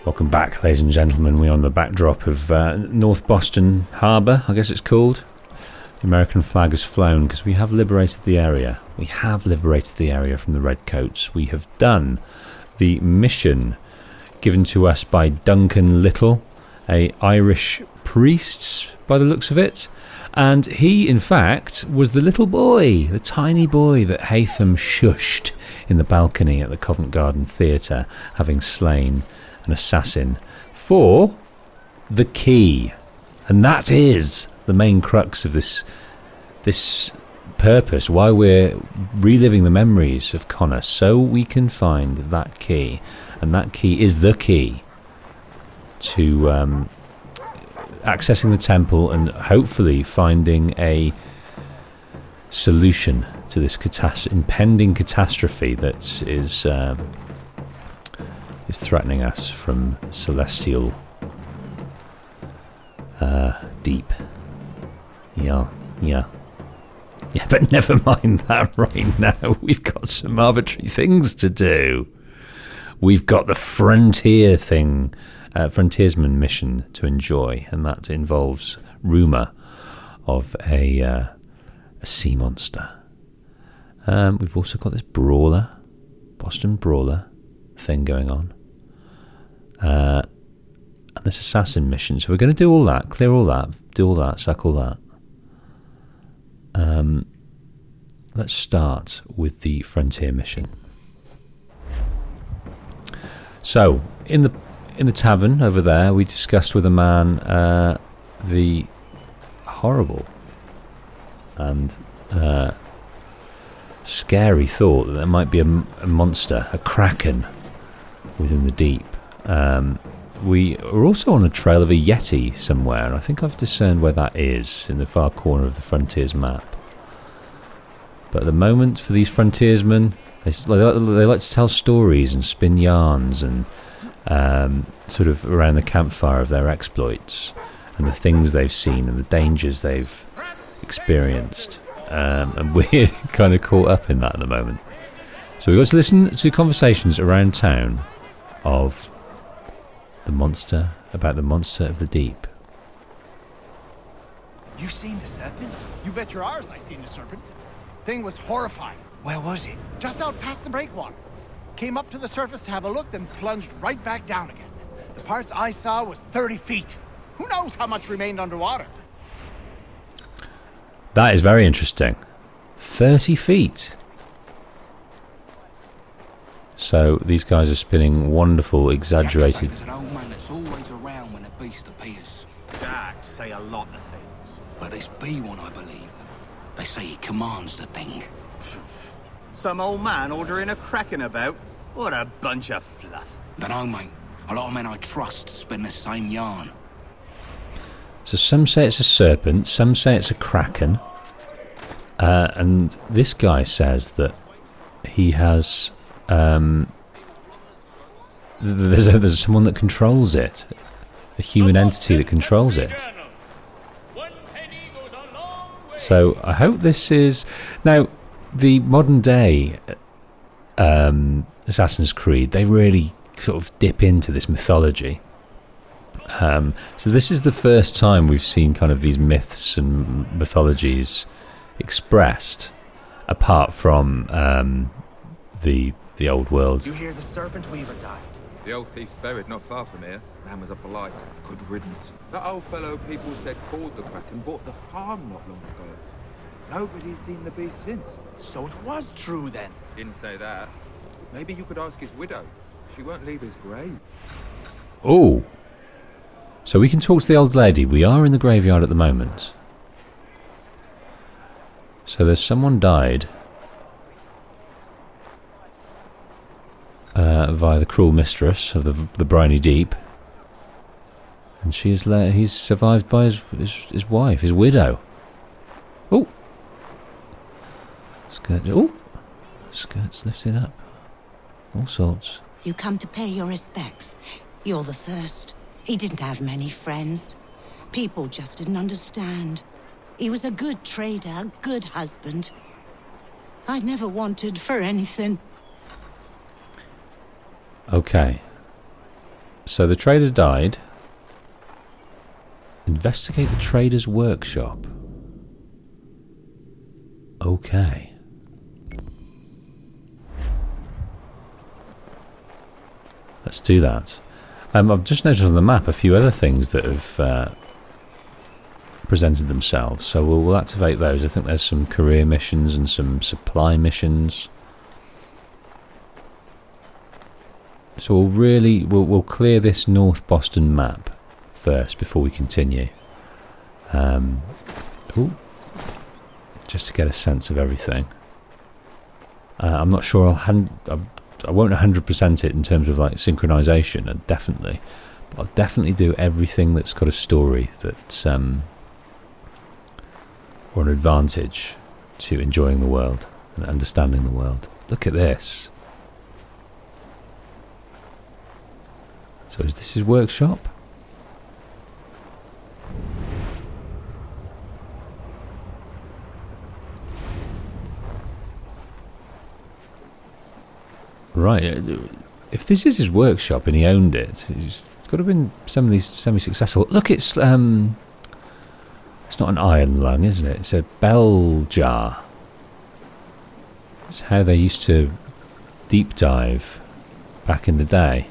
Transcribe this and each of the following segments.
Welcome back, ladies and gentlemen. We're on the backdrop of North Boston Harbour, I guess it's called. The American flag has flown because we have liberated the area. We have liberated the area from the Redcoats. We have done the mission given to us by Duncan Little, a Irish priest by the looks of it. And he, in fact, was the little boy, the tiny boy that Haytham shushed in the balcony at the Covent Garden Theatre, having slain an assassin for the key. And that is the main crux of this purpose, why we're reliving the memories of Connor, so we can find that key. And that key is the key to accessing the temple and hopefully finding a solution to this impending catastrophe that is threatening us from celestial deep. Yeah, but never mind that right now. We've got some arbitrary things to do. We've got the frontiersman mission to enjoy, and that involves rumour of a sea monster. We've also got this Boston brawler thing going on, and this assassin mission. So we're going to do all that, clear all that, do all that, suck all that. Let's start with the frontier mission. So in the tavern over there, we discussed with a man the horrible and scary thought that there might be a monster, a kraken, within the deep. We are also on the trail of a yeti somewhere, and I think I've discerned where that is in the far corner of the frontiers map. But at the moment, for these frontiersmen, they like to tell stories and spin yarns and sort of around the campfire of their exploits and the things they've seen and the dangers they've experienced. And we're kind of caught up in that at the moment. So we've got to listen to conversations around town of about the monster of the deep. You seen the serpent? You bet your arse I seen the serpent. Thing was horrifying. Where was it? Just out past the breakwater. Came up to the surface to have a look, then plunged right back down again. The parts I saw was 30 feet. Who knows how much remained underwater? That is very interesting. 30 feet. So these guys are spinning wonderful, exaggerated. There's an old man that's always around when a beast appears. Jack say a lot of things. But this be one, I believe. They say he commands the thing. Some old man ordering a kraken about? What a bunch of fluff. Dunno, mate. A lot of men I trust spin the same yarn. So some say it's a serpent, some say it's a kraken. And this guy says that he has... there's someone that controls it. A human entity that controls it. So I hope this is... Now, the modern day Assassin's Creed, they really sort of dip into this mythology. So this is the first time we've seen kind of these myths and mythologies expressed, apart from the old world. You hear the serpent weaver died? The old thief's buried not far from here. Man was up alive. Good riddance. That old fellow people said called the Kraken bought the farm not long ago. Nobody's seen the beast since. So it was true then. Didn't say that. Maybe you could ask his widow. She won't leave his grave. Oh. So we can talk to the old lady. We are in the graveyard at the moment. So there's someone died via the cruel mistress of the briny deep, and he's survived by his wife, his widow. Oh, skirts lifted up, all sorts. You come to pay your respects. You're the first. He didn't have many friends. People just didn't understand. He was a good trader, a good husband. I never wanted for anything. Okay. So the trader died. Investigate the trader's workshop. Okay. Let's do that. I've just noticed on the map a few other things that have presented themselves, so we'll activate those. I think there's some career missions and some supply missions. So we'll clear this North Boston map first before we continue. Just to get a sense of everything. I'm not sure I won't 100% it in terms of like synchronization, definitely. But I'll definitely do everything that's got a story that or an advantage to enjoying the world and understanding the world. Look at this. So is this his workshop? Right, if this is his workshop and he owned it, he's got to have been some of these semi-successful. Look, it's not an iron lung, isn't it? It's a bell jar. It's how they used to deep dive back in the day.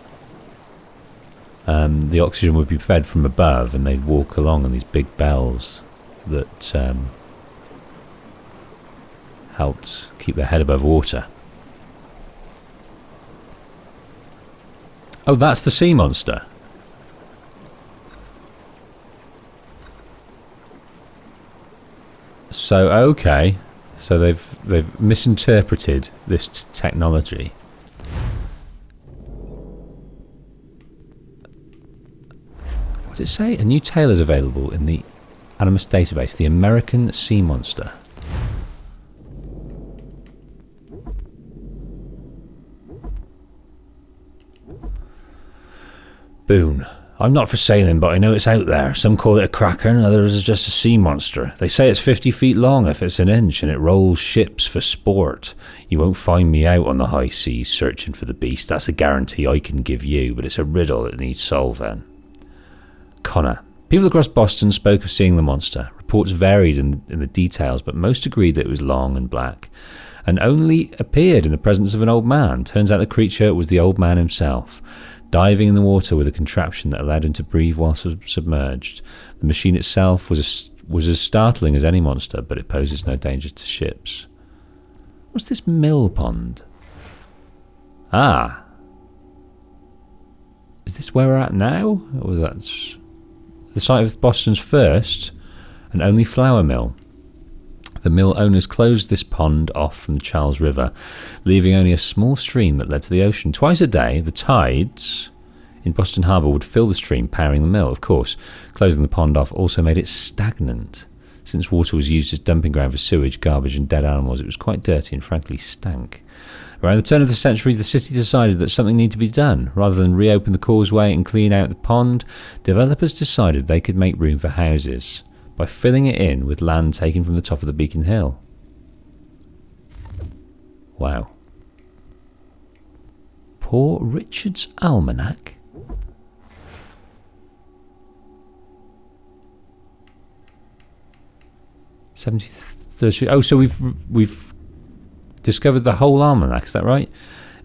The oxygen would be fed from above and they'd walk along on these big bells that helped keep their head above water. Oh, that's the sea monster. So, okay. So they've misinterpreted this technology. What did it say? A new tale is available in the Animus database, the American sea monster. Boone. I'm not for sailing, but I know it's out there. Some call it a kraken, others is just a sea monster. They say it's 50 feet long if it's an inch, and it rolls ships for sport. You won't find me out on the high seas searching for the beast. That's a guarantee I can give you, but it's a riddle that needs solving. Connor. People across Boston spoke of seeing the monster. Reports varied in the details, but most agreed that it was long and black, and only appeared in the presence of an old man. Turns out the creature was the old man himself, diving in the water with a contraption that allowed him to breathe while submerged. The machine itself was as startling as any monster, but it poses no danger to ships. What's this mill pond? Ah. Is this where we're at now? Or that's the site of Boston's first and only flour mill. The mill owners closed this pond off from the Charles River, leaving only a small stream that led to the ocean. Twice a day, the tides in Boston Harbour would fill the stream, powering the mill. Of course, closing the pond off also made it stagnant. Since water was used as dumping ground for sewage, garbage and dead animals, it was quite dirty and frankly stank. Around the turn of the century, the city decided that something needed to be done. Rather than reopen the causeway and clean out the pond, developers decided they could make room for houses by filling it in with land taken from the top of the Beacon Hill. Wow. Poor Richard's Almanac? Oh, so we've discovered the whole almanac, is that right?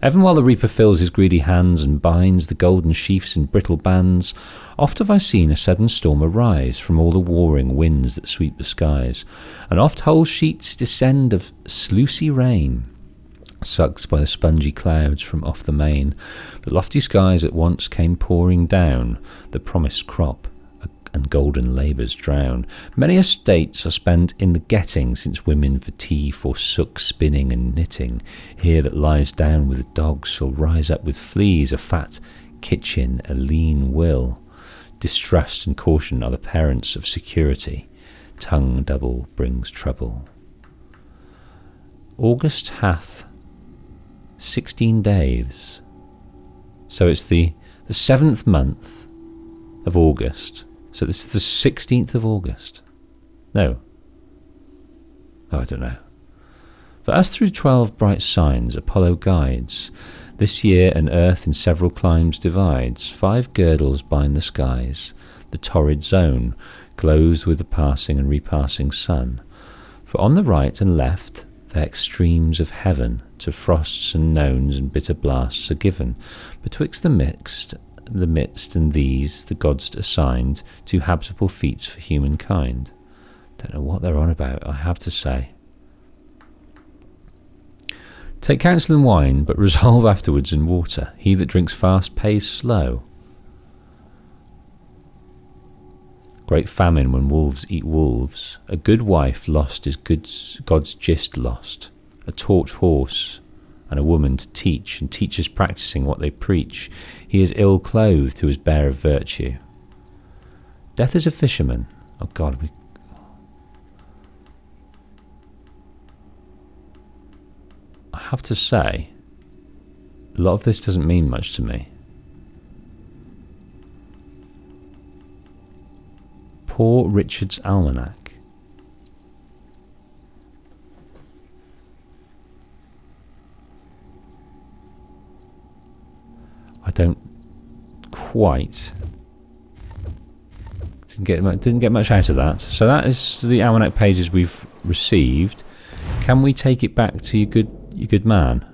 Even while the Reaper fills his greedy hands and binds the golden sheafs in brittle bands, oft have I seen a sudden storm arise from all the warring winds that sweep the skies, and oft whole sheets descend of sluicy rain, sucked by the spongy clouds from off the main. The lofty skies at once came pouring down, the promised crop and golden labours drown. Many estates are spent in the getting, since women for tea forsook spinning and knitting. Here that lies down with dogs shall rise up with fleas, a fat kitchen, a lean will. Distrust and caution are the parents of security. Tongue double brings trouble. August hath 16 days. So it's the 7th month of August. So this is the 16th of August. No. Oh, I don't know. For us through 12 bright signs Apollo guides. This year an earth in several climes divides. 5 girdles bind the skies. The torrid zone glows with the passing and repassing sun. For on the right and left the extremes of heaven to frosts and nones and bitter blasts are given. Betwixt the midst and these the gods assigned 2 habitable feats for humankind. Don't know what they're on about, I have to say. Take counsel in wine, but resolve afterwards in water. He that drinks fast pays slow. Great famine when wolves eat wolves. A good wife lost is God's gist lost. A torch horse and a woman to teach, and teachers practising what they preach. He is ill clothed who is bare of virtue. Death is a fisherman. Oh God, I have to say, a lot of this doesn't mean much to me. Poor Richard's Almanac. I don't quite didn't get much out of that. So that is the almanac pages we've received. Can we take it back to your good man?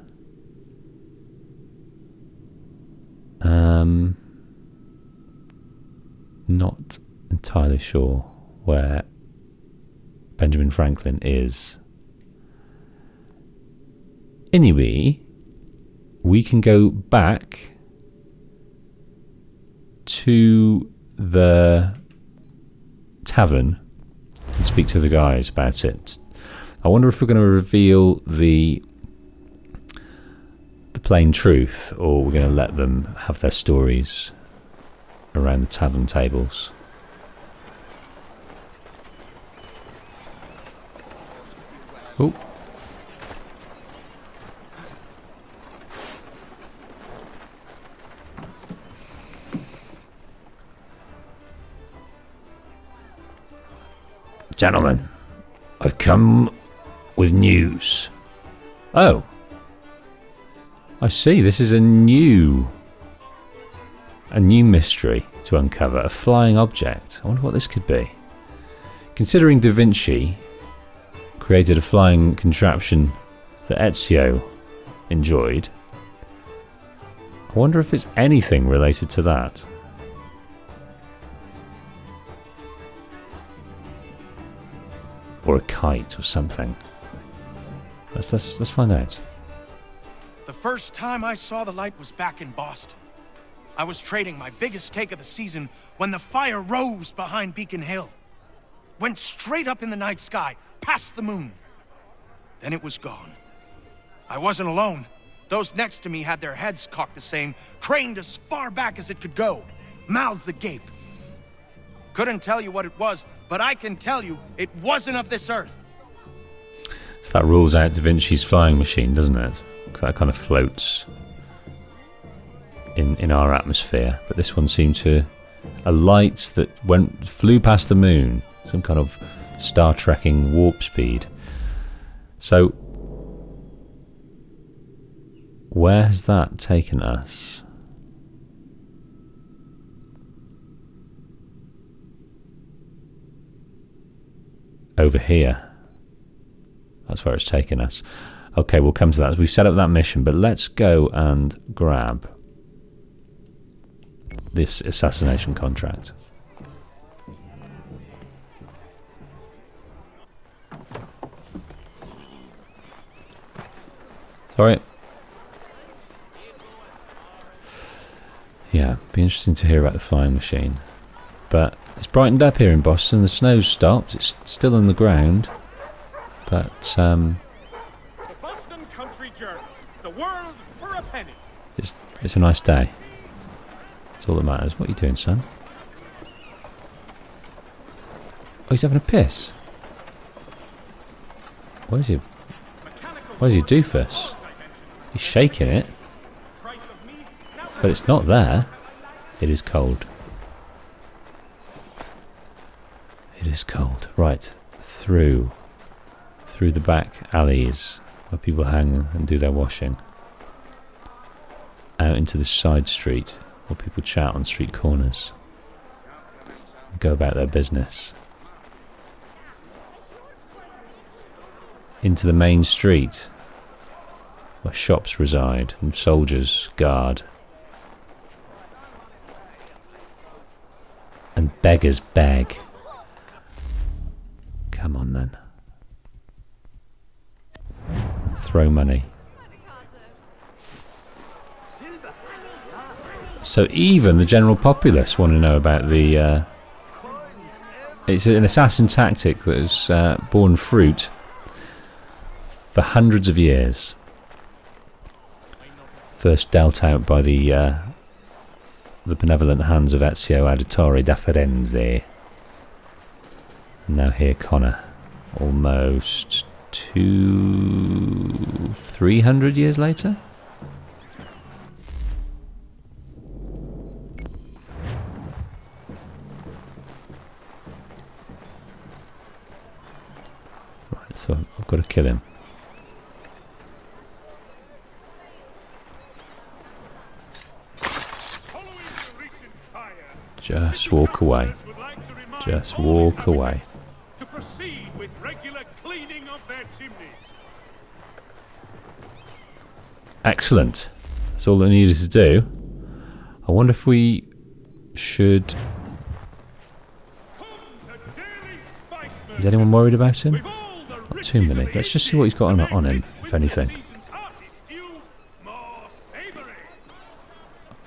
Not entirely sure where Benjamin Franklin is. Anyway, we can go back to the tavern and speak to the guys about it. I wonder if we're going to reveal the plain truth, or we're going to let them have their stories around the tavern tables. Oh. Gentlemen, I've come with news. Oh. I see, this is a new mystery to uncover, a flying object. I wonder what this could be. Considering Da Vinci created a flying contraption that Ezio enjoyed, I wonder if it's anything related to that. Or a kite or something. Let's find out. The first time I saw the light was back in Boston. I was trading my biggest take of the season when the fire rose behind Beacon Hill. Went straight up in the night sky, past the moon. Then it was gone. I wasn't alone. Those next to me had their heads cocked the same, craned as far back as it could go, mouths agape. Couldn't tell you what it was, but I can tell you it wasn't of this earth. So that rules out Da Vinci's flying machine, doesn't it? Because that kind of floats in our atmosphere. But this one seemed to... a light that flew past the moon. Some kind of Star Trekking warp speed. So, where has that taken us? Over here. That's where it's taken us. Okay, we'll come to that. We've set up that mission, but let's go and grab this assassination contract. Sorry. Yeah, be interesting to hear about the flying machine. But it's brightened up here in Boston. The snow's stopped. It's still on the ground. But, The Boston Country Journal. The world for a penny. It's a nice day. That's all that matters. What are you doing, son? Oh, he's having a piss. Where's your doofus? He's shaking it. But it's not there. It is cold. It is cold. Right. Through the back alleys where people hang and do their washing. out into this side street where people chat on street corners, go about their business. Into the main street where shops reside and soldiers guard. And beggars beg. Come on then. Throw money. So even the general populace want to know about the... it's an assassin tactic that has borne fruit for hundreds of years. First dealt out by the benevolent hands of Ezio Auditore da Firenze. And now here Connor, almost 300 years later? Right, so I've got to kill him. Just walk away. Just walk away. To proceed with regular cleaning of their chimneys. Excellent. That's all I needed to do. I wonder if we should... Is anyone worried about him? Not too many. Let's just see what he's got on him, if anything.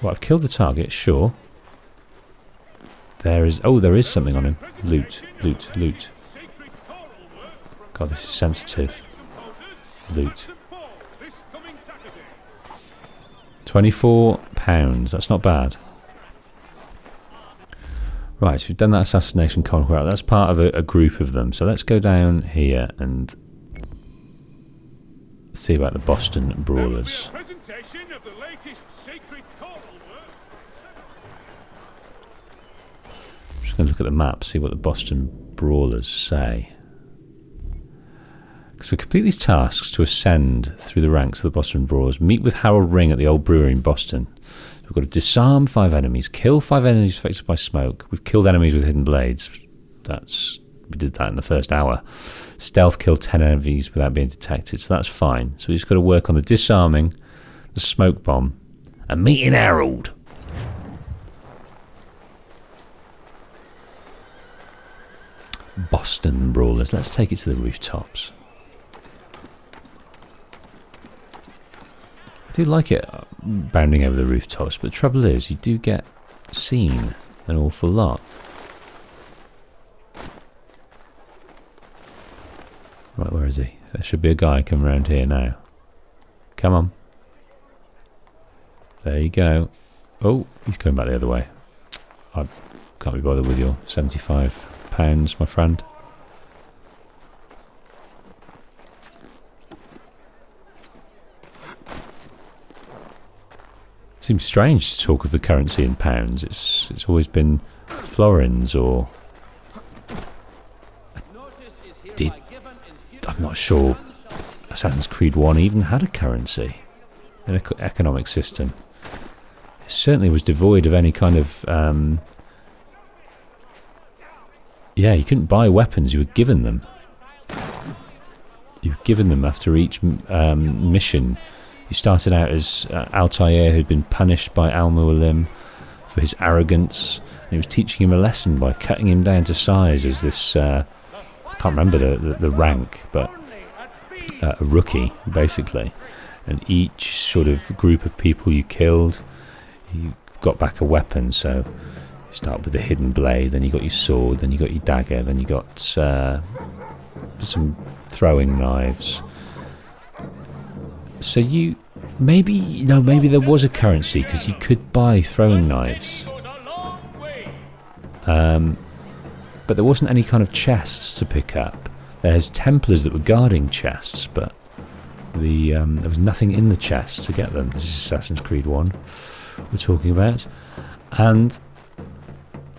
Well, I've killed the target, sure. There is... Oh, there is something on him. Loot, loot, loot. God, this is sensitive. Loot. £24. That's not bad. Right, so we've done that assassination conquest. That's part of a group of them. So let's go down here and see about the Boston Brawlers. Just going to look at the map, see what the Boston Brawlers say. So complete these tasks to ascend through the ranks of the Boston Brawlers. Meet with Harold Ring at the old brewery in Boston. We've got to disarm 5 enemies, kill 5 enemies affected by smoke. We've killed enemies with hidden blades. We did that in the first hour. Stealth kill 10 enemies without being detected, so that's fine. So we've just got to work on the disarming, the smoke bomb, and meeting Harold. Boston Brawlers. Let's take it to the rooftops. I do like it bounding over the rooftops, but the trouble is you do get seen an awful lot. Right, where is he? There should be a guy coming around here now. Come on. There you go. Oh, he's going back the other way. I can't be bothered with your £75, my friend. Seems strange to talk of the currency in pounds. It's always been florins or... I'm not sure Assassin's Creed 1 even had a currency, an economic system. It certainly was devoid of any kind of... yeah, you couldn't buy weapons, you were given them. You were given them after each mission. You started out as Altair, who'd been punished by Al-Mualim for his arrogance, and he was teaching him a lesson by cutting him down to size as this, I can't remember the rank, but a rookie, basically. And each sort of group of people you killed, you got back a weapon. So you start with the hidden blade, then you got your sword, then you got your dagger, then you got some throwing knives. So maybe there was a currency because you could buy throwing knives, but there wasn't any kind of chests to pick up. There's Templars that were guarding chests, but there was nothing in the chests to get them. This is Assassin's Creed 1 we're talking about, and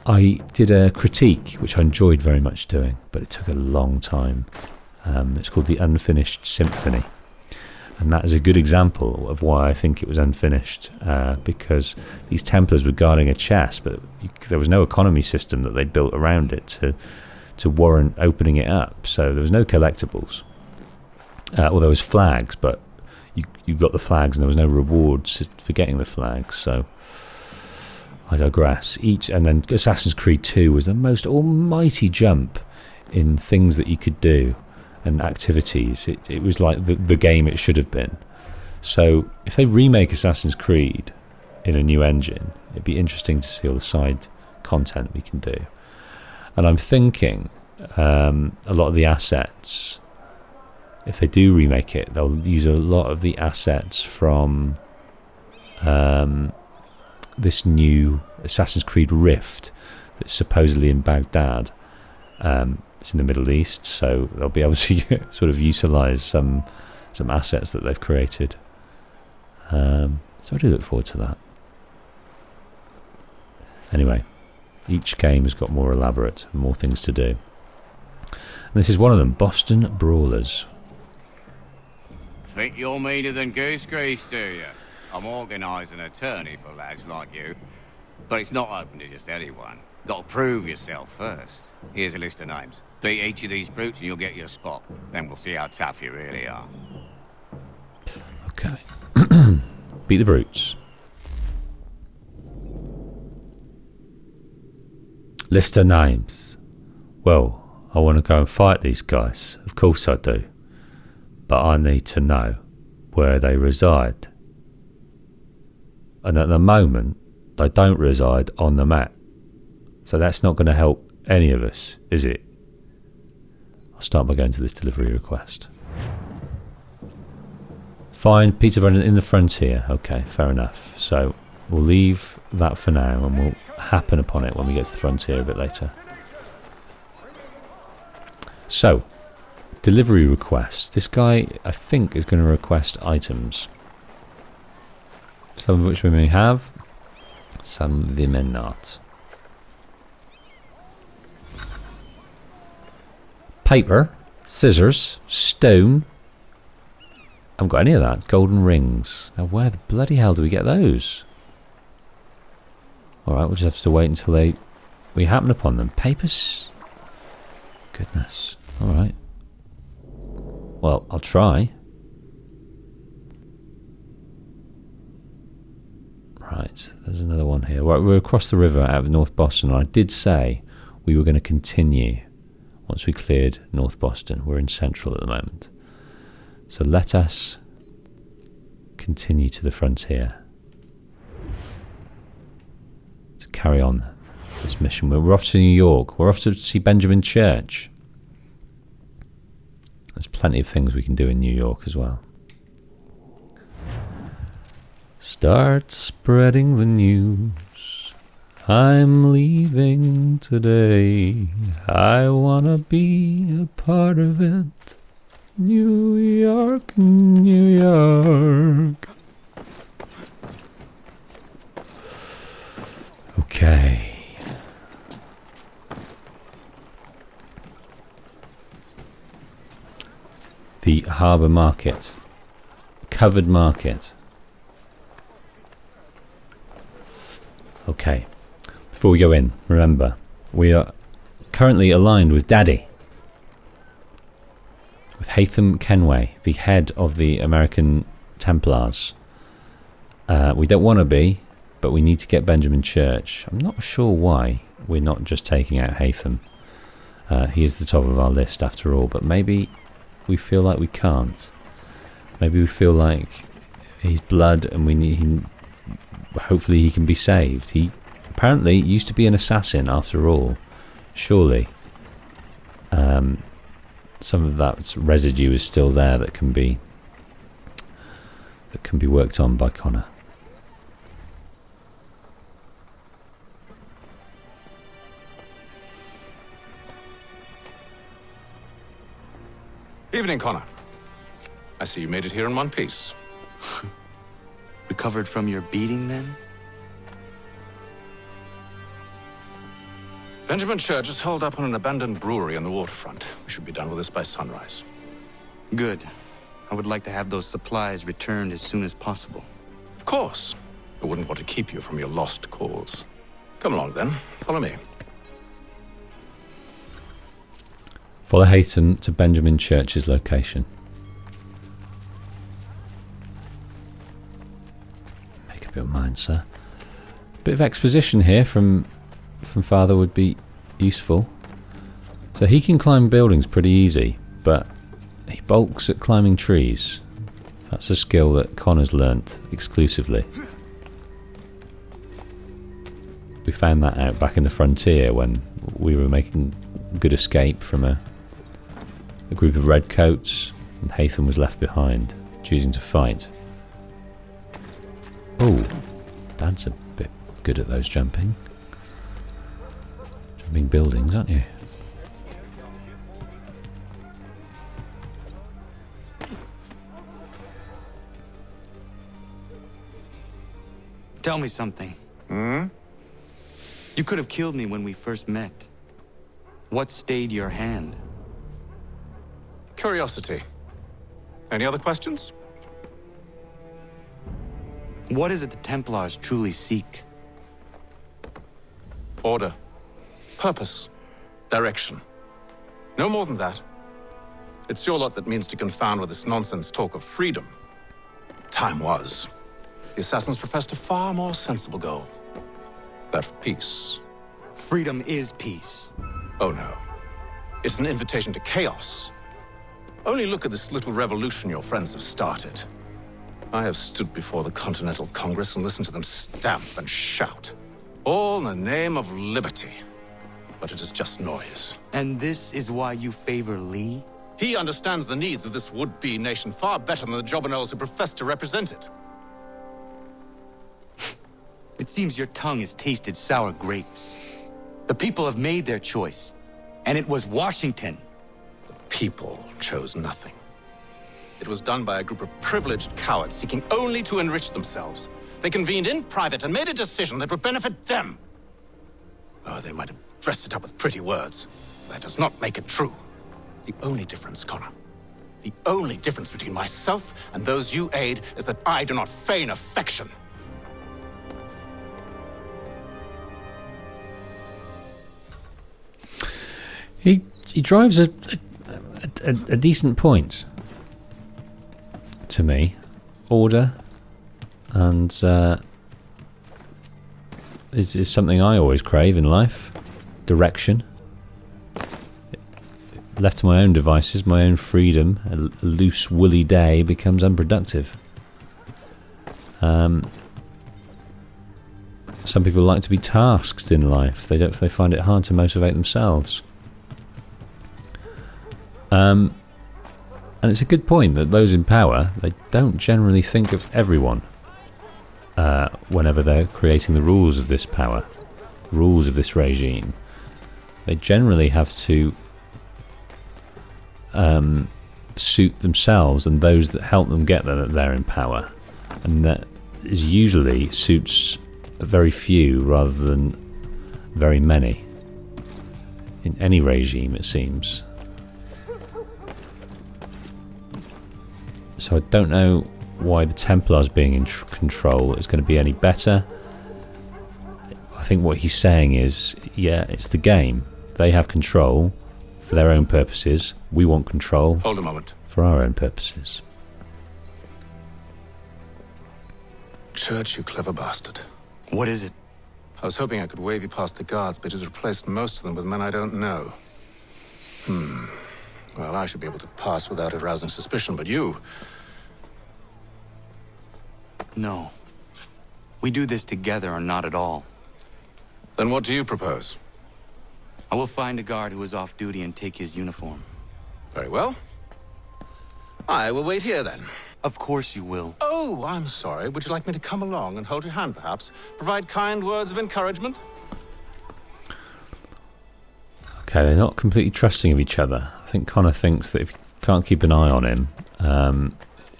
I did a critique which I enjoyed very much doing, but it took a long time. It's called The Unfinished Symphony. And that is a good example of why I think it was unfinished, because these Templars were guarding a chest, but there was no economy system that they'd built around it to warrant opening it up. So there was no collectibles. Well, there was flags, but you got the flags and there was no rewards for getting the flags. So I digress. And then Assassin's Creed 2 was the most almighty jump in things that you could do and activities. It was like the game it should have been. So if they remake Assassin's Creed in a new engine, it'd be interesting to see all the side content we can do. And I'm thinking a lot of the assets, if they do remake it, they'll use a lot of the assets from this new Assassin's Creed Rift that's supposedly in Baghdad. It's in the Middle East, so they'll be able to sort of utilize some assets that they've created. So I do look forward to that. Anyway, each game has got more elaborate and more things to do. And this is one of them, Boston Brawlers. Think you're meaner than goose grease, do you? I'm organising an attorney for lads like you. But it's not open to just anyone. Got to prove yourself first. Here's a list of names. Beat each of these brutes and you'll get your spot. Then we'll see how tough you really are. Okay. Beat the brutes. List of names. Well, I want to go and fight these guys. Of course I do. But I need to know where they reside. And at the moment, they don't reside on the map. So that's not going to help any of us, is it? I'll start by going to this delivery request. Find Peter Brennan in the frontier. Okay, fair enough. So we'll leave that for now and we'll happen upon it when we get to the frontier a bit later. So, delivery request. This guy, I think, is going to request items. Some of which we may have, some we may not. Paper, scissors, stone. I haven't got any of that. Golden rings. Now where the bloody hell do we get those? Alright, we'll just have to wait until we happen upon them. Papers? Goodness. Alright. Well, I'll try. Right, there's another one here. Right, we're across the river out of North Boston. And I did say we were going to continue once we cleared North Boston. We're in Central at the moment. So let us continue to the frontier to carry on this mission. We're off to New York. We're off to see Benjamin Church. There's plenty of things we can do in New York as well. Start spreading the news. I'm leaving today. I wanna be a part of it. New York, New York. Okay. The harbour market. Covered market. Okay, before we go in, remember, we are currently aligned with Daddy, with Haytham Kenway, the head of the American Templars. We don't want to be, but we need to get Benjamin Church. I'm not sure why we're not just taking out Haytham. He is the top of our list after all, but maybe we feel like we can't. Maybe we feel like he's blood and we need him. Hopefully he can be saved. He apparently used to be an assassin after all. Surely some of that residue is still there that can be worked on by Connor. Evening, Connor. I see you made it here in one piece. Recovered from your beating, then? Benjamin Church is holed up on an abandoned brewery on the waterfront. We should be done with this by sunrise. Good. I would like to have those supplies returned as soon as possible. Of course. I wouldn't want to keep you from your lost cause. Come along then. Follow me. Follow Hayton to Benjamin Church's location. Make up your mind, sir. Bit of exposition here from Father would be useful. So he can climb buildings pretty easy, but he balks at climbing trees. That's a skill that Connor's learnt exclusively. We found that out back in the frontier when we were making good escape from a group of redcoats, and Haytham was left behind, choosing to fight. Oh, Dad's a bit good at those jumping buildings, aren't you? Tell me something. Hmm? You could have killed me when we first met. What stayed your hand? Curiosity. Any other questions? What is it the Templars truly seek? Order. Purpose. Direction. No more than that. It's your lot that means to confound with this nonsense talk of freedom. Time was. The assassins professed a far more sensible goal. That of peace. Freedom is peace. Oh no. It's an invitation to chaos. Only look at this little revolution your friends have started. I have stood before the Continental Congress and listened to them stamp and shout. All in the name of liberty. But it is just noise. And this is why you favor Lee? He understands the needs of this would-be nation far better than the jobberknolls who profess to represent it. It seems your tongue has tasted sour grapes. The people have made their choice, and it was Washington. The people chose nothing. It was done by a group of privileged cowards seeking only to enrich themselves. They convened in private and made a decision that would benefit them. Oh, they might have dressed it up with pretty words. That does not make it true. The only difference, Connor, the only difference between myself and those you aid is that I do not feign affection. He drives a decent point to me. Order and is something I always crave in life. Direction. Left to my own devices, my own freedom, a loose, woolly day becomes unproductive. Some people like to be tasked in life. They find it hard to motivate themselves. And it's a good point that those in power, they don't generally think of everyone whenever they're creating the rules of this power, rules of this regime. They generally have to suit themselves and those that help them get there, that they're in power. And that is usually suits very few rather than very many. In any regime, it seems. So I don't know why the Templars being in control is going to be any better. I think what he's saying is, yeah, it's the game. They have control for their own purposes. We want control. Hold a moment. For our own purposes. Church, you clever bastard. What is it? I was hoping I could wave you past the guards, but he's replaced most of them with men I don't know. Well, I should be able to pass without arousing suspicion, but you... No. We do this together or not at all. Then what do you propose? I will find a guard who is off duty and take his uniform. Very well. I will wait here, then. Of course you will. Oh, I'm sorry. Would you like me to come along and hold your hand, perhaps? Provide kind words of encouragement? Okay, they're not completely trusting of each other. I think Connor thinks that if you can't keep an eye on him,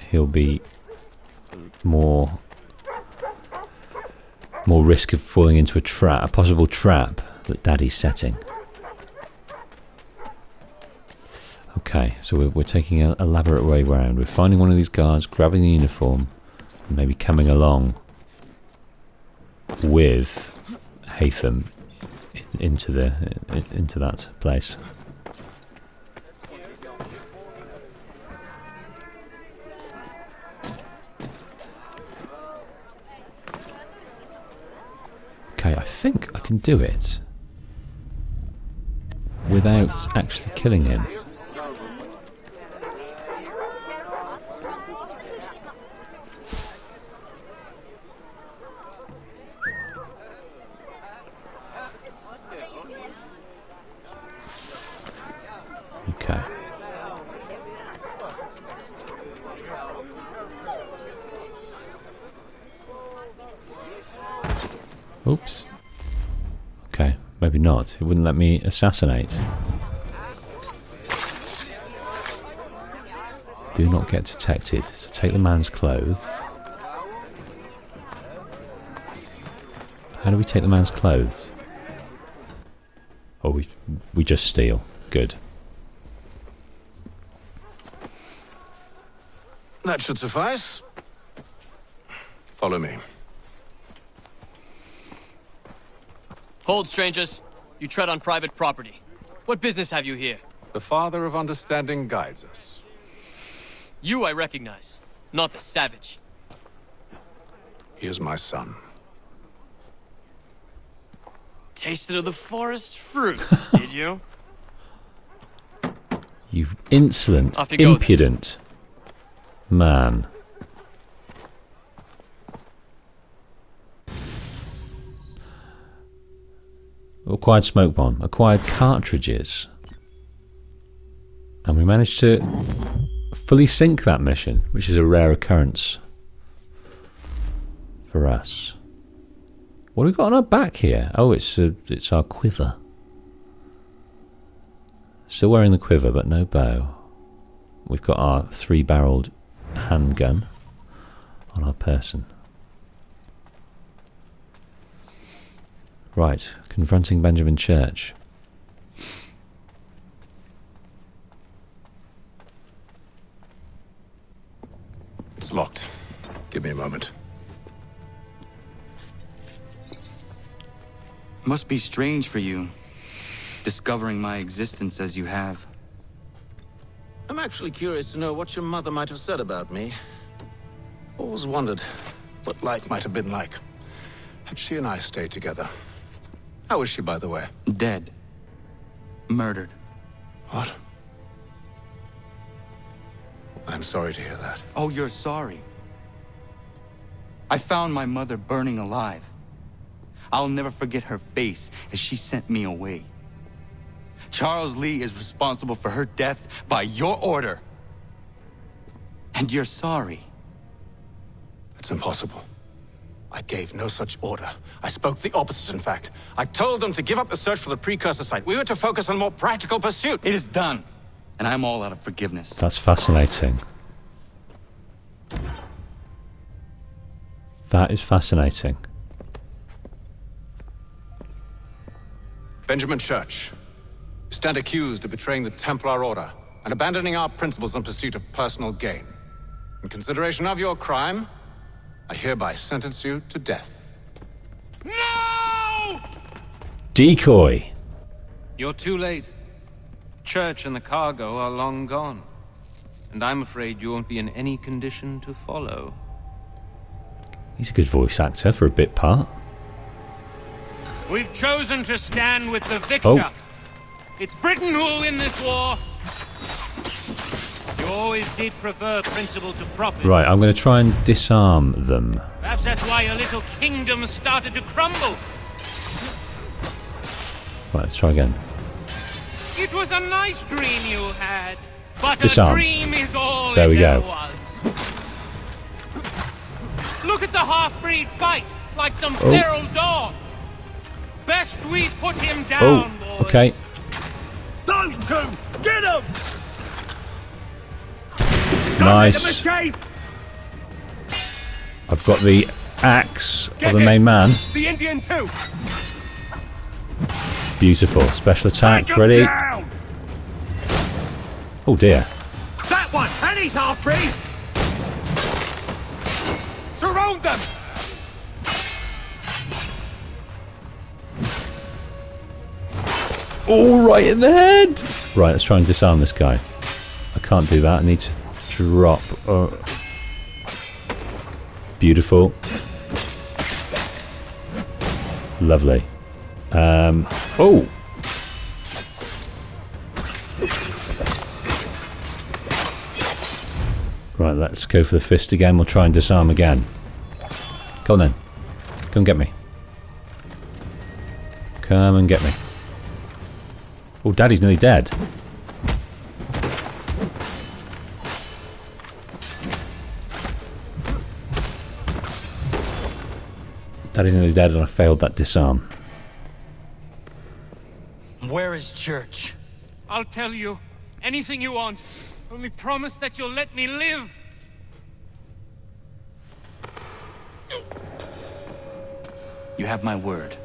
he'll be more risk of falling into a possible trap that Daddy's setting. Okay, so we're taking an elaborate way round. We're finding one of these guards, grabbing the uniform, and maybe coming along with Hatham into that place. Okay, I think I can do it without actually killing him. Okay. Oops. Okay, maybe not. It wouldn't let me assassinate. Do not get detected. So take the man's clothes. How do we take the man's clothes? Oh, we just steal. Good. That should suffice. Follow me. Hold, strangers. You tread on private property. What business have you here? The Father of Understanding guides us. You I recognize, not the savage. He is my son. Tasted of the forest fruits, did you? You insolent, Off you go, impudent man. Acquired smoke bomb, acquired cartridges. And we managed to fully sync that mission, which is a rare occurrence for us. What have we got on our back here? Oh, it's our quiver. Still wearing the quiver, but no bow. We've got our 3-barreled handgun on our person. Right, confronting Benjamin Church. It's locked. Give me a moment. Must be strange for you, discovering my existence as you have. I'm actually curious to know what your mother might have said about me. Always wondered what life might have been like had she and I stayed together. How is she, by the way? Dead. Murdered. What? I'm sorry to hear that. Oh, you're sorry. I found my mother burning alive. I'll never forget her face as she sent me away. Charles Lee is responsible for her death by your order. And you're sorry. It's impossible. I gave no such order. I spoke the opposite, in fact. I told them to give up the search for the precursor site. We were to focus on more practical pursuit. It is done. And I'm all out of forgiveness. That's fascinating. That is fascinating. Benjamin Church, you stand accused of betraying the Templar Order and abandoning our principles in pursuit of personal gain. In consideration of your crime, I hereby sentence you to death. No! Decoy. You're too late. Church and the cargo are long gone. And I'm afraid you won't be in any condition to follow. He's a good voice actor for a bit part. We've chosen to stand with the victor. Oh. It's Britain who will win this war. You always did prefer principle to profit. Right, I'm going to try and disarm them. Perhaps that's why your little kingdom started to crumble. Right, let's try again. It was a nice dream you had, but Disarm. a dream is all There we it ever go. was. Look at the half-breed fight, like some Oh. feral dog. Best we put him down, Oh, boys. okay. Those two, get him! Nice. I've got the axe of the main man. The Indian too. Beautiful. Special attack. Ready. Oh dear. That one! And he's half-free! Surround them! Oh, right in the head! Right, let's try and disarm this guy. I can't do that. I need to drop. Oh. Beautiful. Lovely. Oh! Right, let's go for the fist again. We'll try and disarm again. Go on then. Come and get me. Come and get me. Oh, Daddy's nearly dead. Daddy's nearly dead and I failed that disarm. Where is Church? I'll tell you. Anything you want. Only promise that you'll let me live. You have my word.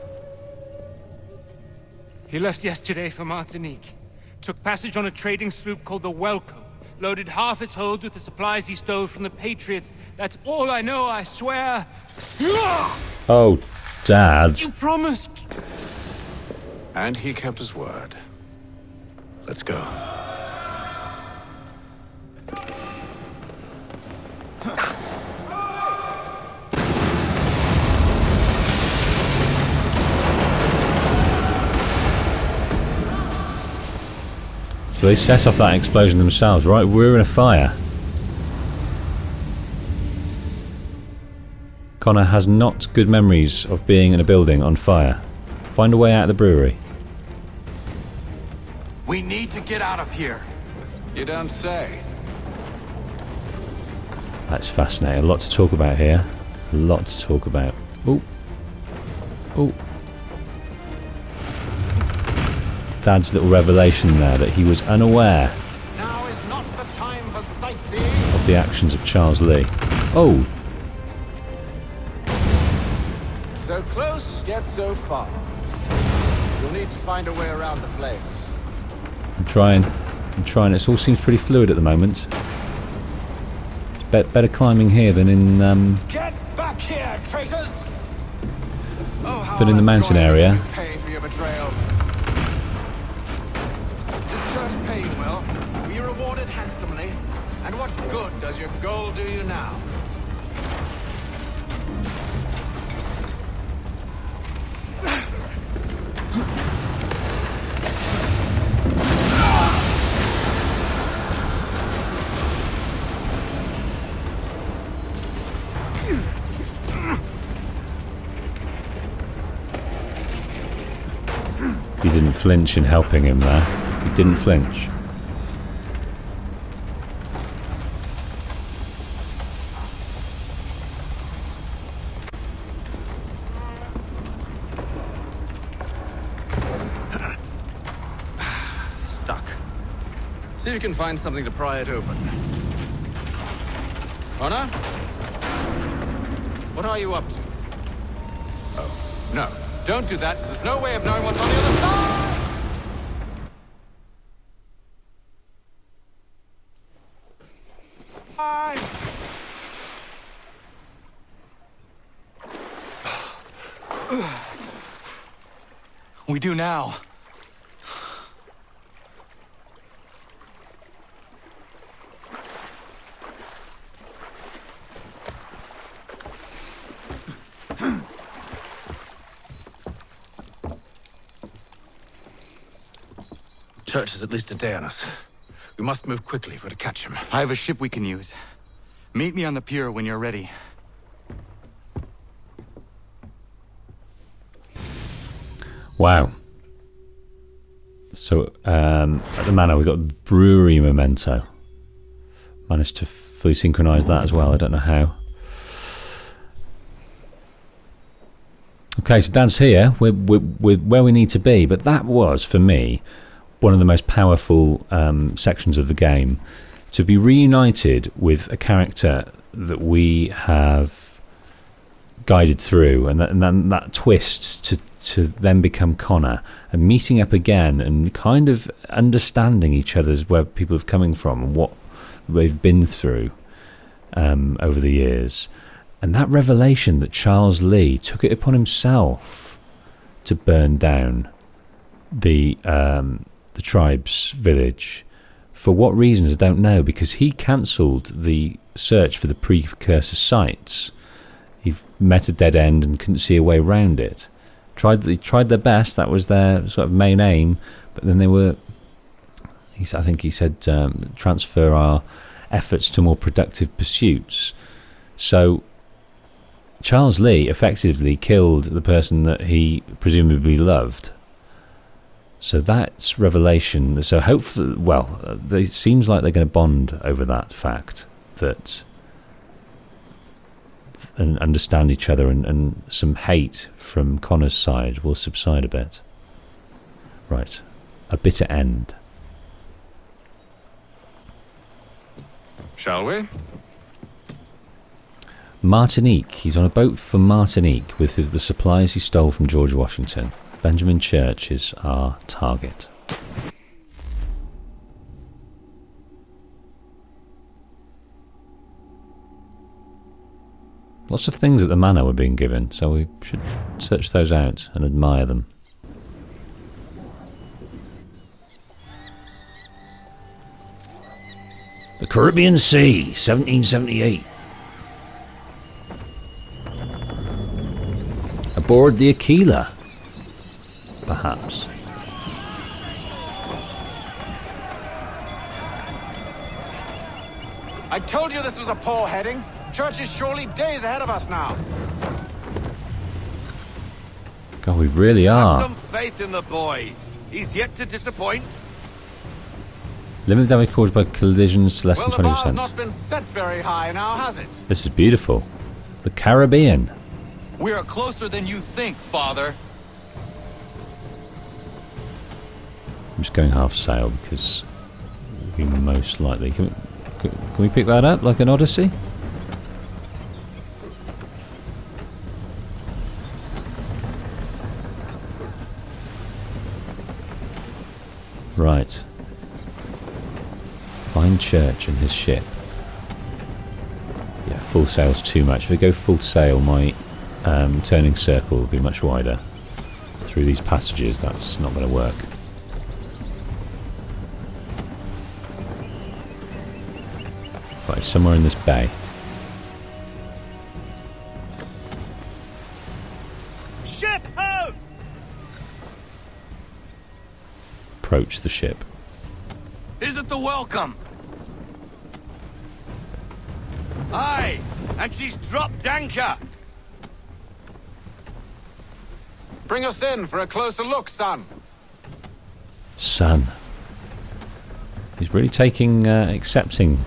He left yesterday for Martinique. Took passage on a trading sloop called the Welcome. Loaded half its hold with the supplies he stole from the Patriots. That's all I know, I swear. Oh, Dad. You promised. And he kept his word. Let's go. So they set off that explosion themselves, right? We're in a fire. Connor has not good memories of being in a building on fire. Find a way out of the brewery. We need to get out of here. You don't say. That's fascinating. A lot to talk about here. A lot to talk about. Oh. Oh. Dad's little revelation there that he was unaware Now is not the time for sightseeing. of the actions of Charles Lee. Oh. So close, yet so far. You'll need to find a way around the flames. I'm trying. It all seems pretty fluid at the moment. It's better climbing here than in Get back here, traitors! Oh, how than in the mountain area. Pay for your betrayal. Did Church pay you well? Were you rewarded handsomely? And what good does your gold do you now? He didn't flinch in helping him there. He didn't flinch. Stuck. See if you can find something to pry it open. Honor? What are you up to? Oh, no. Don't do that. There's no way of knowing what's on the other side! We do now. Church is at least a day on us. We must move quickly if we're to catch him. I have a ship we can use. Meet me on the pier when you're ready. Wow. So, at the manor, we've got brewery memento. Managed to fully synchronise that as well. I don't know how. Okay, so Dad's here. We're where we need to be. But that was, for me, one of the most powerful sections of the game. To be reunited with a character that we have guided through, and then that twist to then become Connor, and meeting up again and kind of understanding each other's, where people are coming from and what they've been through over the years. And that revelation that Charles Lee took it upon himself to burn down the tribe's village. For what reasons, I don't know, because he cancelled the search for the precursor sites. He met a dead end and couldn't see a way around it. They tried their best, that was their sort of main aim, but then they were, I think he said, transfer our efforts to more productive pursuits. So Charles Lee effectively killed the person that he presumably loved. So that's revelation. So hopefully, well, it seems like they're going to bond over that fact, that and understand each other, and some hate from Connor's side will subside a bit. Right, a bitter end. Shall we? Martinique. He's on a boat for Martinique with the supplies he stole from George Washington. Benjamin Church is our target. Lots of things at the manor were being given, so we should search those out and admire them. The Caribbean Sea, 1778. Aboard the Aquila, perhaps. I told you this was a poor heading. Church is surely days ahead of us now. God, we really are. Have some faith in the boy. He's yet to disappoint. Limit damage caused by collisions to less than 20%. Well, the bar's not been set very high now, has it? This is beautiful. The Caribbean. We are closer than you think, Father. I'm just going half sail because we most likely... Can we pick that up like an Odyssey? Right. Find Church and his ship. Yeah, full sail's too much. If we go full sail, my turning circle will be much wider. Through these passages, that's not going to work. Right, somewhere in this bay. Ship ho! Approach the ship. Is it the Welcome? Aye, and she's dropped anchor. Bring us in for a closer look, son. Son. He's really accepting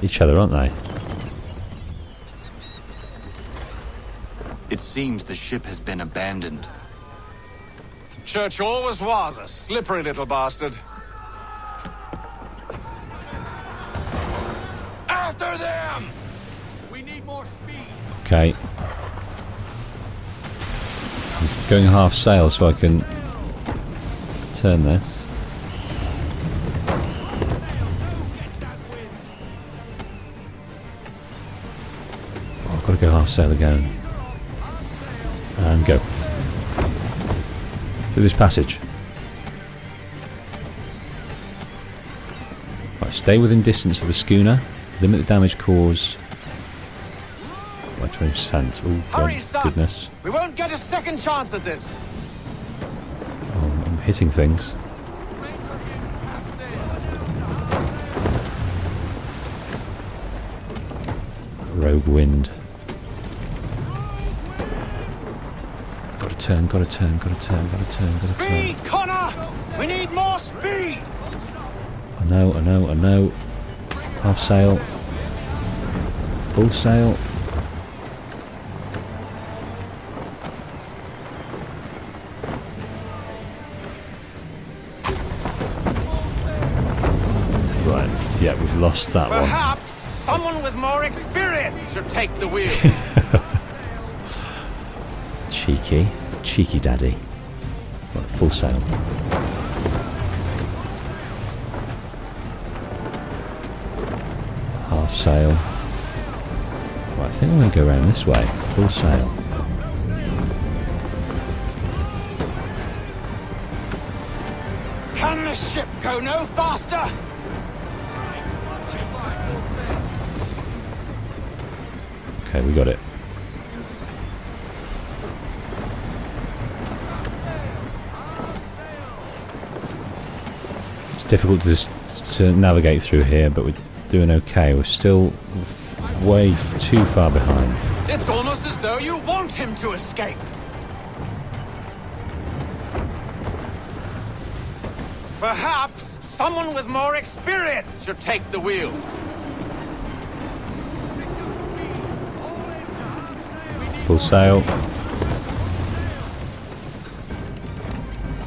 each other, aren't they? It seems the ship has been abandoned. Church always was a slippery little bastard. After them! We need more speed. Okay. I'm going half sail so I can turn this. Oh, I've got to go half sail again. And go. Through this passage. Right, stay within distance of the schooner. Limit the damage caused by 20%. Oh, Hurry, son. goodness. We won't get a second chance at this. Oh, I'm hitting things. Rogue wind. Gotta turn, gotta turn, gotta turn, gotta turn, gotta turn. Speed, Connor! We need more speed! I know, I know, I know. Half sail. Full sail. Right, yeah, we've lost that one. Perhaps someone with more experience should take the wheel. Cheeky. Cheeky daddy. Right, full sail. Half sail. Right, I think I'm going to go around this way. Full sail. Can the ship go no faster? Okay, we got it. It's difficult to navigate through here, but we're doing okay. We're still way too far behind. It's almost as though you want him to escape. Perhaps someone with more experience should take the wheel. Full sail.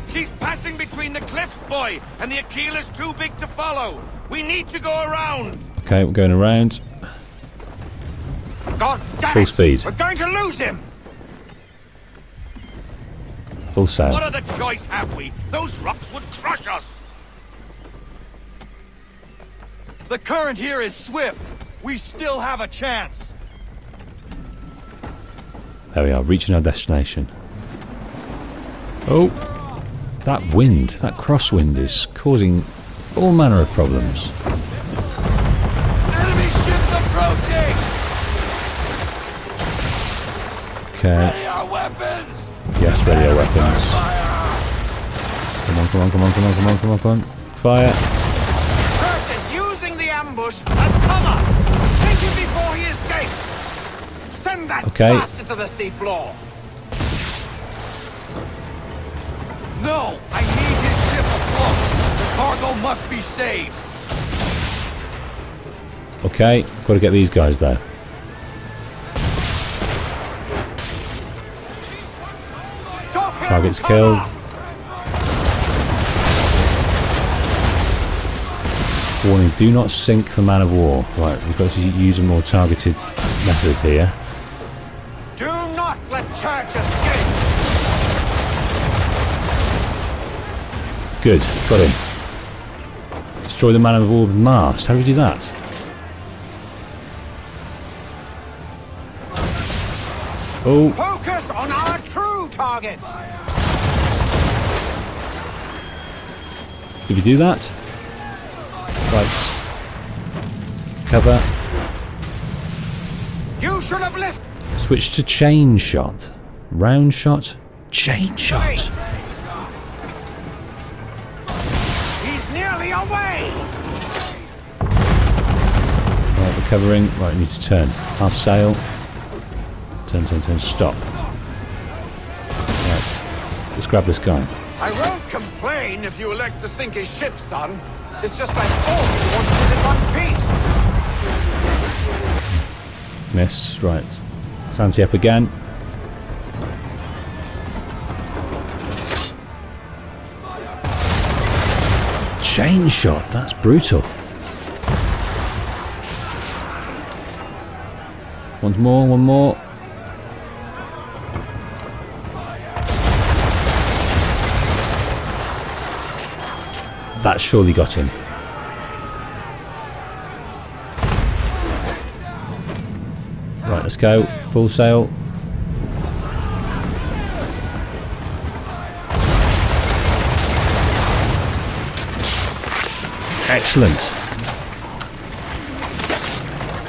She's passing between the cliffs, boy, and the Aquilah's too big to follow. We need to go around. Okay, we're going around. God damn Full it! speed. We're going to lose him! Full sail. What other choice have we? Those rocks would crush us. The current here is swift. We still have a chance. There we are, reaching our destination. Oh, that wind, that crosswind is causing all manner of problems. Enemy ships approaching! Okay. Ready our weapons! Yes, ready our weapons. Come on, come on, come on, come on, come on, come on, come on. Fire. Curtis using the ambush as cover! Take him before he escapes! Send that bastard to the seafloor! No! I need his ship afloat! The cargo must be saved! Okay, got to get these guys though. Targets killed. Warning, do not sink the man of war. Right, we've got to use a more targeted method here. Do not let Church escape! Good, got him. Destroy the man of war mast. How do we do that? Oh. Focus on our true target! Did we do that? Right. Cover. You should have listened! Switch to chain shot. Round shot. Chain shot. He's nearly away! Right, we're covering. Right, we need to turn. Half sail. Turn, turn, turn. Stop. Right. Let's grab this guy. I won't complain if you elect to sink his ship, son. It's just I always wanted it in one piece. Miss. Right. Santi up again. Chain shot. That's brutal. One more. One more. That surely got him. Right, let's go. Full sail. Excellent.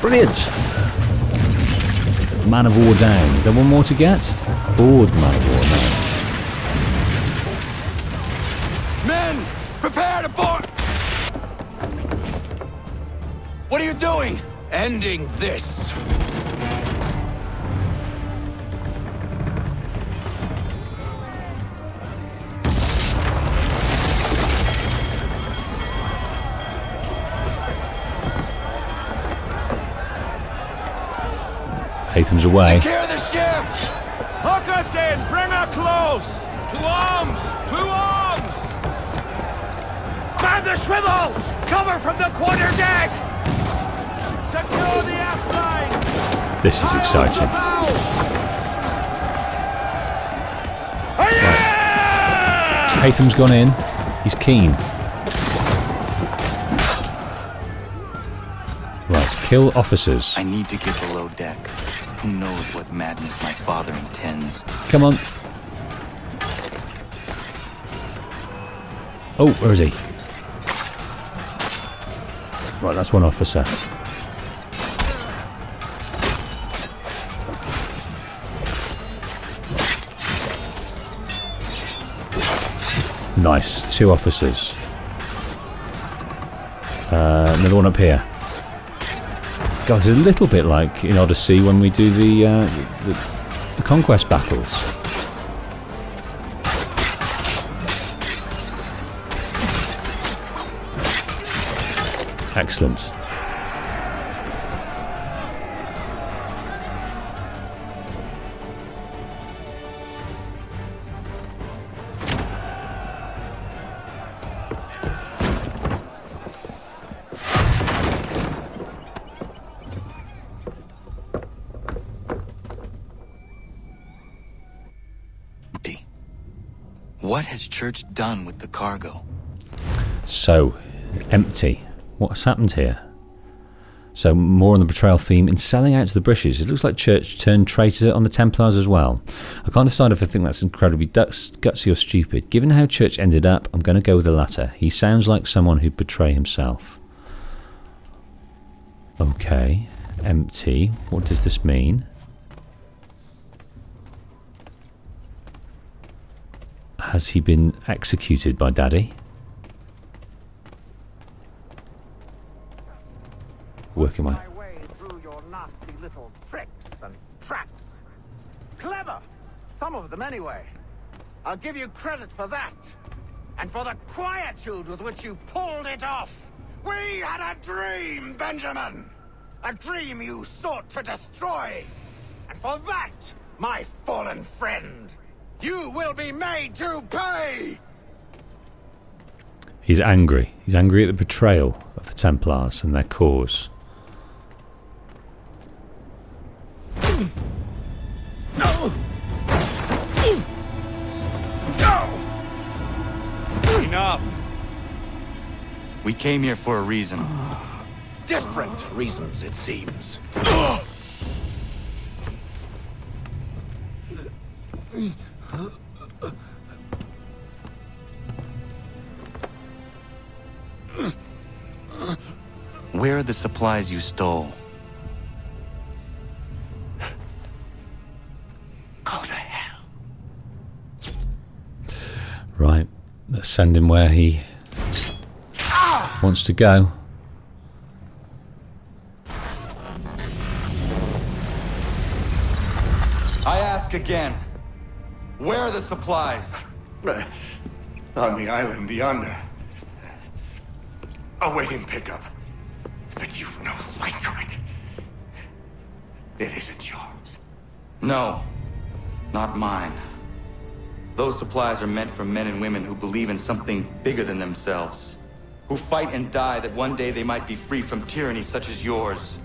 Brilliant. Man of war down. Is there one more to get? Board man of war now. Men! Prepare to board! What are you doing? Ending this. Hatham's away. Secure the ship! Hook us in! Bring her close! To arms! To arms! Man the swivels! Cover from the quarter deck! Secure the aft line! This is exciting. Hatham's gone in. He's keen. Right, kill officers. I need to get below deck. Who knows what madness my father intends? Come on. Oh, where is he? Right, that's one officer. Nice, 2 officers. Another one up here. God, it's a little bit like in Odyssey when we do the conquest battles. Excellent. What has Church done with the cargo? So, empty. What's happened here? So, more on the betrayal theme. In selling out to the British, it looks like Church turned traitor on the Templars as well. I can't decide if I think that's incredibly gutsy or stupid. Given how Church ended up, I'm going to go with the latter. He sounds like someone who'd betray himself. Okay, empty. What does this mean? Has he been executed by Daddy? Working my way through your nasty little tricks and traps. Clever! Some of them anyway. I'll give you credit for that. And for the quietude with which you pulled it off. We had a dream, Benjamin! A dream you sought to destroy. And for that, my fallen friend, you will be made to pay! He's angry. He's angry at the betrayal of the Templars and their cause. Enough! We came here for a reason. Different reasons, it seems. Where are the supplies you stole? Go to hell. Right, let's send him where he wants to go. I ask again. Where are the supplies? On the island yonder. Awaiting pickup. But you've no right to it. It isn't yours. No, not mine. Those supplies are meant for men and women who believe in something bigger than themselves. Who fight and die that one day they might be free from tyranny such as yours.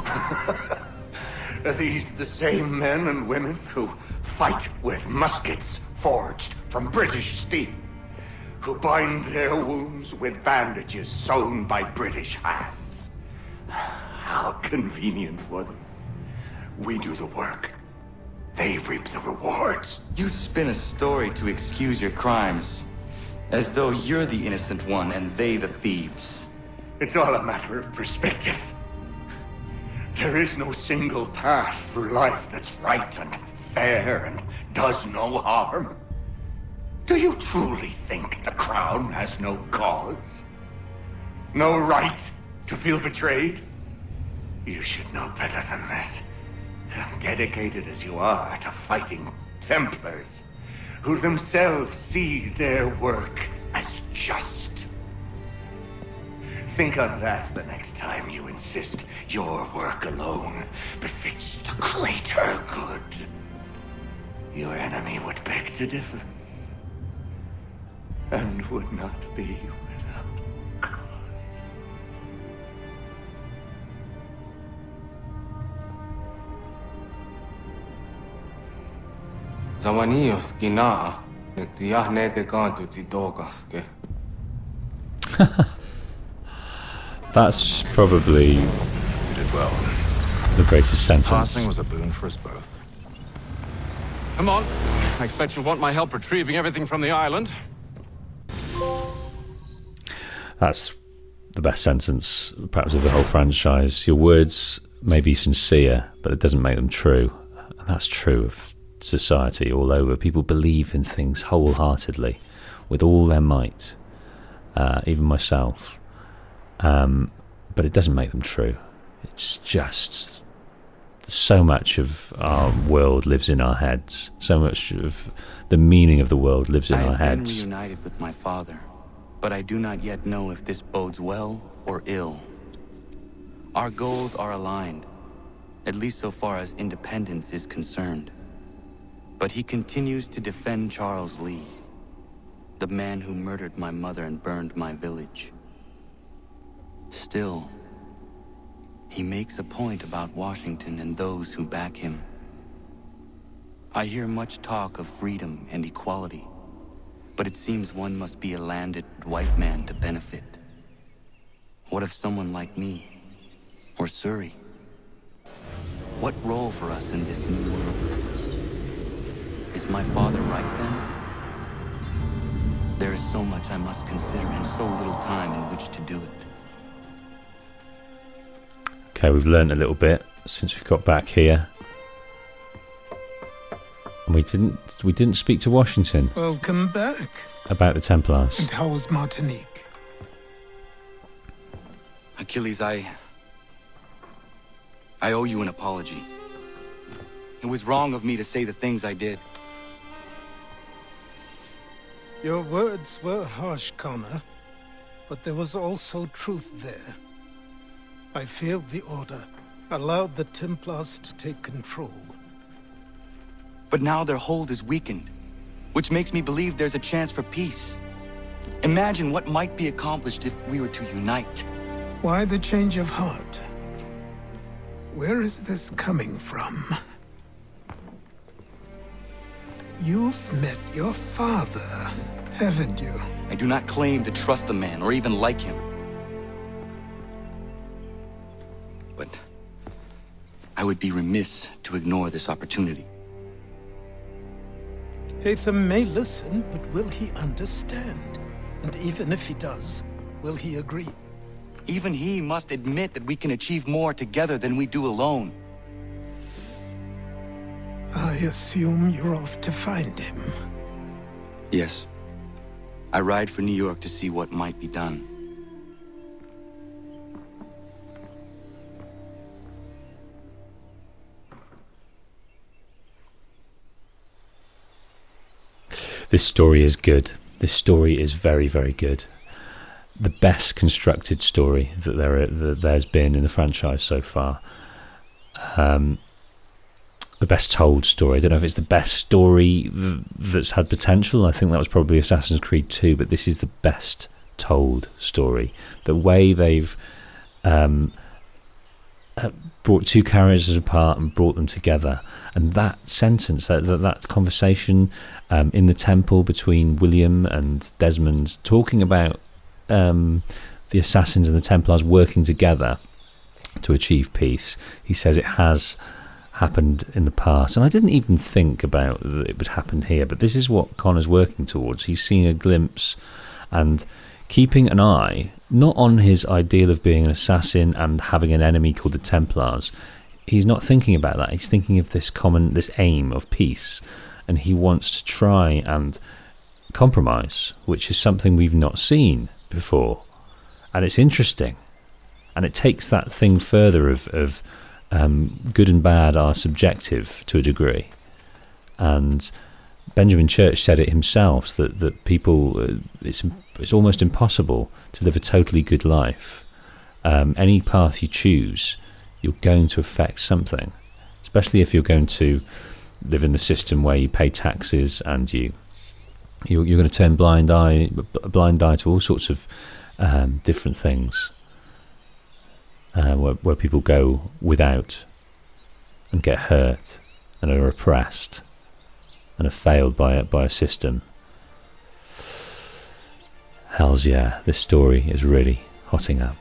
Are these the same men and women who fight with muskets forged from British steel? Who bind their wounds with bandages sewn by British hands? How convenient for them. We do the work. They reap the rewards. You spin a story to excuse your crimes, as though you're the innocent one and they the thieves. It's all a matter of perspective. There is no single path through life that's right and fair and does no harm. Do you truly think the Crown has no cause? No right to feel betrayed? You should know better than this. Dedicated as you are to fighting Templars, who themselves see their work as just. Think on that the next time you insist your work alone befits the greater good. Your enemy would beg to differ, and would not be without cause. Zawaniyo skinaa That's probably You did well. the greatest Passing sentence. was a boon for us both. Come on. I expect you'll want my help retrieving everything from the island. That's the best sentence, perhaps, of the whole franchise. Your words may be sincere, but it doesn't make them true. And that's true of society all over. People believe in things wholeheartedly, with all their might, even myself. But it doesn't make them true. It's just so much of our world lives in our heads. So much of the meaning of the world lives in our I have been heads. reunited with my father, but I do not yet know if this bodes well or ill. Our goals are aligned, at least so far as independence is concerned. But he continues to defend Charles Lee, the man who murdered my mother and burned my village. Still, he makes a point about Washington and those who back him. I hear much talk of freedom and equality, but it seems one must be a landed white man to benefit. What if someone like me, or Surrey? What role for us in this new world? Is my father right then? There is so much I must consider and so little time in which to do it. Okay, we've learnt a little bit since we've got back here. And we didn't speak to Washington Welcome back. about the Templars. And how's Martinique? Achilles, I owe you an apology. It was wrong of me to say the things I did. Your words were harsh, Connor, but there was also truth there. I failed the Order, allowed the Templars to take control. But now their hold is weakened, which makes me believe there's a chance for peace. Imagine what might be accomplished if we were to unite. Why the change of heart? Where is this coming from? You've met your father, haven't you? I do not claim to trust the man or even like him. But I would be remiss to ignore this opportunity. Hatham may listen, but will he understand? And even if he does, will he agree? Even he must admit that we can achieve more together than we do alone. I assume you're off to find him. Yes. I ride for New York to see what might be done. This story is good. This story is very, very good. The best constructed story that there's been in the franchise so far. The best told story. I don't know if it's the best story that's had potential. I think that was probably Assassin's Creed 2, but this is the best told story. The way they've brought two characters apart and brought them together, and that sentence, that conversation in the temple between William and Desmond, talking about the assassins and the Templars working together to achieve peace. He says it has happened in the past, and I didn't even think about that it would happen here, but this is what Connor's working towards. He's seeing a glimpse and keeping an eye not on his ideal of being an assassin and having an enemy called the Templars. He's not thinking about that. He's thinking of this aim of peace, and he wants to try and compromise, which is something we've not seen before. And it's interesting, and it takes that thing further of good and bad are subjective to a degree. And Benjamin Church said it himself, that people, it's almost impossible to live a totally good life. Any path you choose, you're going to affect something, especially if you're going to live in the system where you pay taxes and you're going to turn a blind eye to all sorts of different things, where people go without and get hurt and are oppressed and are failed by a system. Hells yeah, this story is really hotting up.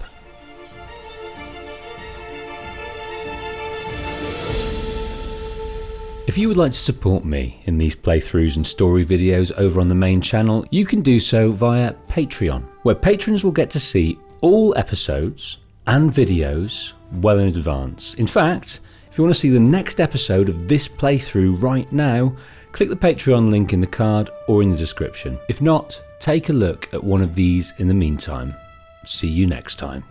If you would like to support me in these playthroughs and story videos over on the main channel, you can do so via Patreon, where patrons will get to see all episodes and videos well in advance. In fact, if you want to see the next episode of this playthrough right now, click the Patreon link in the card or in the description. If not, take a look at one of these in the meantime. See you next time.